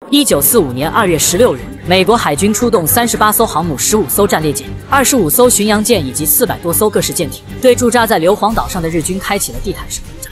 1945年2月16日，美国海军出动38艘航母、15艘战列舰、25艘巡洋舰以及400多艘各式舰艇，对驻扎在硫磺岛上的日军开启了地毯式轰炸。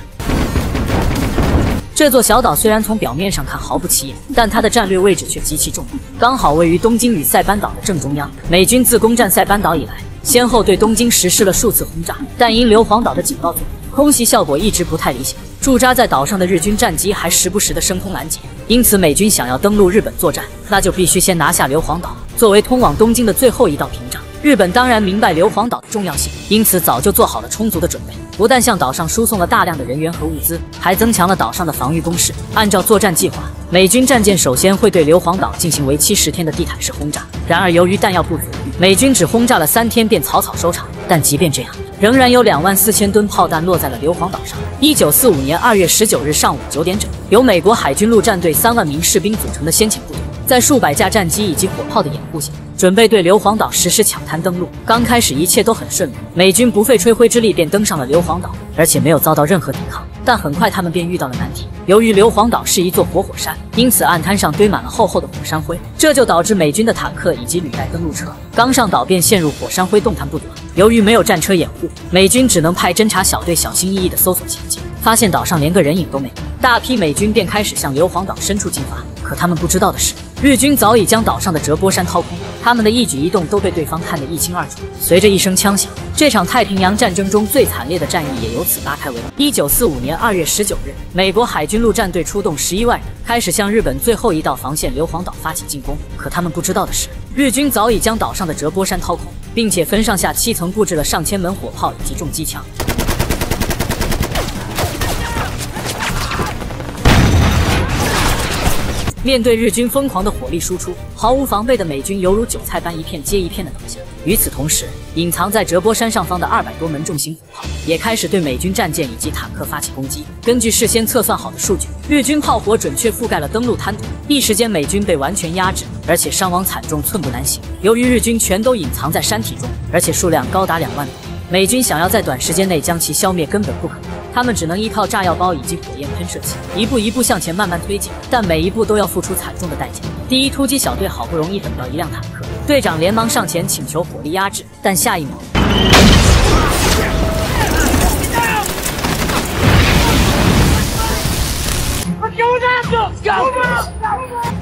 这座小岛虽然从表面上看毫不起眼，但它的战略位置却极其重要，刚好位于东京与塞班岛的正中央。美军自攻占塞班岛以来，先后对东京实施了数次轰炸，但因硫磺岛的警报作用，空袭效果一直不太理想。驻扎在岛上的日军战机还时不时的升空拦截，因此美军想要登陆日本作战，那就必须先拿下硫磺岛，作为通往东京的最后一道屏障。日本当然明白硫磺岛的重要性，因此早就做好了充足的准备，不但向岛上输送了大量的人员和物资，还增强了岛上的防御工事。按照作战计划，美军战舰首先会对硫磺岛进行为期10天的地毯式轰炸。然而由于弹药不足，美军只轰炸了3天便草草收场。但即便这样，仍然有24000吨炮弹落在了硫磺岛上。1945年2月19日上午9点整，由美国海军陆战队3万名士兵组成的先遣部队，在数百架战机以及火炮的掩护下，准备对硫磺岛实施抢滩登陆。刚开始一切都很顺利，美军不费吹灰之力便登上了硫磺岛，而且没有遭到任何抵抗。但很快他们便遇到了难题，由于硫磺岛是一座活火山，因此岸滩上堆满了厚厚的火山灰，这就导致美军的坦克以及履带登陆车刚上岛便陷入火山灰，动弹不得。由于没有战车掩护，美军只能派侦察小队小心翼翼地搜索前进，发现岛上连个人影都没有，大批美军便开始向硫磺岛深处进发。可他们不知道的是，日军早已将岛上的折波山掏空，他们的一举一动都被对方看得一清二楚。随着一声枪响，这场太平洋战争中最惨烈的战役也由此拉开帷幕。1945年2月19日，美国海军陆战队出动11万人，开始向日本最后一道防线硫磺岛发起进攻。可他们不知道的是，日军早已将岛上的折波山掏空，并且分上下7层布置了上千门火炮以及重机枪。面对日军疯狂的火力输出，毫无防备的美军犹如韭菜般一片接一片的倒下。与此同时，隐藏在折波山上方的200多门重型火炮也开始对美军战舰以及坦克发起攻击。根据事先测算好的数据，日军炮火准确覆盖了登陆滩涂，一时间美军被完全压制，而且伤亡惨重，寸步难行。由于日军全都隐藏在山体中，而且数量高达2万多，美军想要在短时间内将其消灭根本不可能。他们只能依靠炸药包以及火焰喷射器，一步一步向前慢慢推进，但每一步都要付出惨重的代价。第一突击小队好不容易等到一辆坦克，队长连忙上前请求火力压制，但下一秒，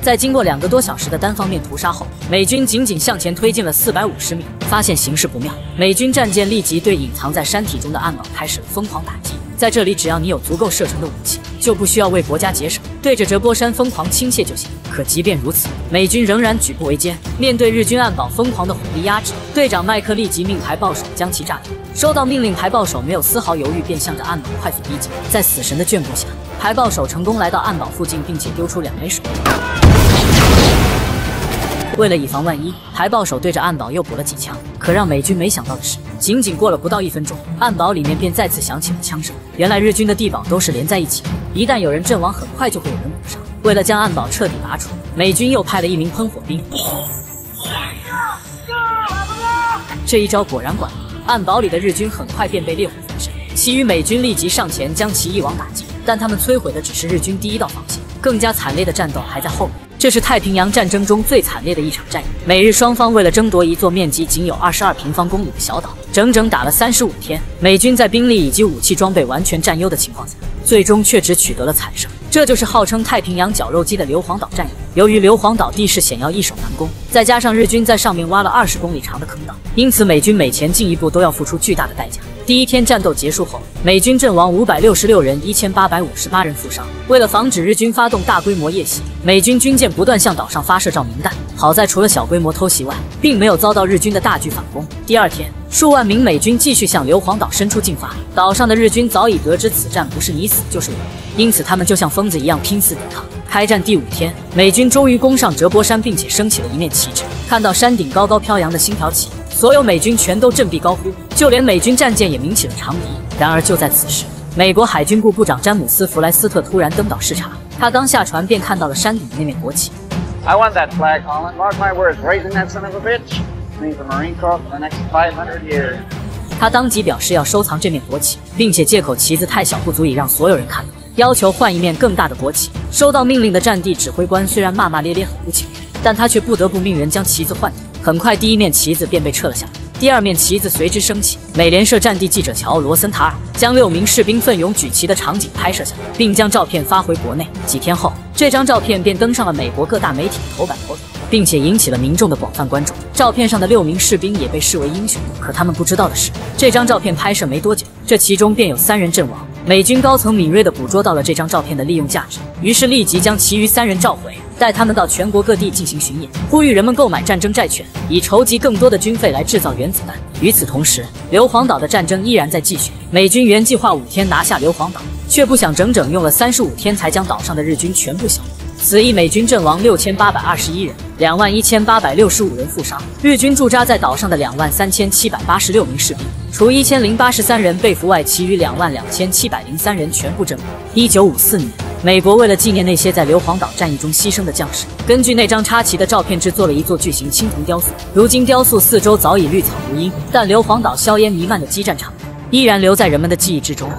在经过2个多小时的单方面屠杀后，美军仅仅向前推进了450米，发现形势不妙，美军战舰立即对隐藏在山体中的岸堡开始了疯狂打击。在这里，只要你有足够射程的武器，就不需要为国家节省，对着折波山疯狂倾泻就行。可即便如此，美军仍然举步维艰。面对日军岸堡疯狂的火力压制，队长麦克立即命排爆手将其炸掉。收到命令，排爆手没有丝毫犹豫，便向着岸堡快速逼近。在死神的眷顾下，排爆手成功来到岸堡附近，并且丢出2枚水弹。为了以防万一，排爆手对着岸堡又补了几枪。可让美军没想到的是，仅仅过了不到1分钟，岸堡里面便再次响起了枪声。原来日军的地堡都是连在一起的，一旦有人阵亡，很快就会有人补上。为了将岸堡彻底拔除，美军又派了1名喷火兵。这一招果然管用，岸堡里的日军很快便被烈火焚身，其余美军立即上前将其一网打尽。但他们摧毁的只是日军第一道防线，更加惨烈的战斗还在后面。这是太平洋战争中最惨烈的一场战役。美日双方为了争夺一座面积仅有22平方公里的小岛，整整打了35天。美军在兵力以及武器装备完全占优的情况下，最终却只取得了惨胜。这就是号称太平洋绞肉机的硫磺岛战役。由于硫磺岛地势险要，易守难攻，再加上日军在上面挖了20公里长的坑道，因此美军每前进一步都要付出巨大的代价。第一天战斗结束后，美军阵亡566人，1858人负伤。为了防止日军发动大规模夜袭，美军军舰不断向岛上发射照明弹。好在除了小规模偷袭外，并没有遭到日军的大举反攻。第二天，数万名美军继续向硫磺岛深处进发。岛上的日军早已得知此战不是你死就是我赢，因此他们就像疯子一样拼死抵抗。开战第5天，美军终于攻上折波山，并且升起了一面旗帜。看到山顶高高飘扬的星条旗，所有美军全都振臂高呼，就连美军战舰也鸣起了长笛。然而就在此时，美国海军部部长詹姆斯·弗莱斯特突然登岛视察，他刚下船便看到了山顶的那面国旗。I want that flag, Colin. Mark my words, raising that son of a bitch means the Marine Corps for the next 500 years. 他当即表示要收藏这面国旗，并且借口旗子太小不足以让所有人看到。要求换一面更大的国旗。收到命令的战地指挥官虽然骂骂咧咧，很不情愿，但他却不得不命人将旗子换掉。很快，第一面旗子便被撤了下来。第二面旗子随之升起。美联社战地记者乔·罗森塔尔将6名士兵奋勇举旗的场景拍摄下来，并将照片发回国内。几天后，这张照片便登上了美国各大媒体的头版头条，并且引起了民众的广泛关注。照片上的6名士兵也被视为英雄。可他们不知道的是，这张照片拍摄没多久，这其中便有3人阵亡。美军高层敏锐地捕捉到了这张照片的利用价值，于是立即将其余3人召回，带他们到全国各地进行巡演，呼吁人们购买战争债券，以筹集更多的军费来制造原子弹。与此同时，硫磺岛的战争依然在继续。美军原计划5天拿下硫磺岛，却不想整整用了35天才将岛上的日军全部消灭。此役美军阵亡6821人，21865人负伤。日军驻扎在岛上的23786名士兵，除1083人被俘外，其余22703人全部阵亡。1954年，美国为了纪念那些在硫磺岛战役中牺牲的将士，根据那张插旗的照片制作了一座巨型青铜雕塑。如今雕塑四周早已绿草如茵，但硫磺岛硝烟弥漫的激战场面依然留在人们的记忆之中。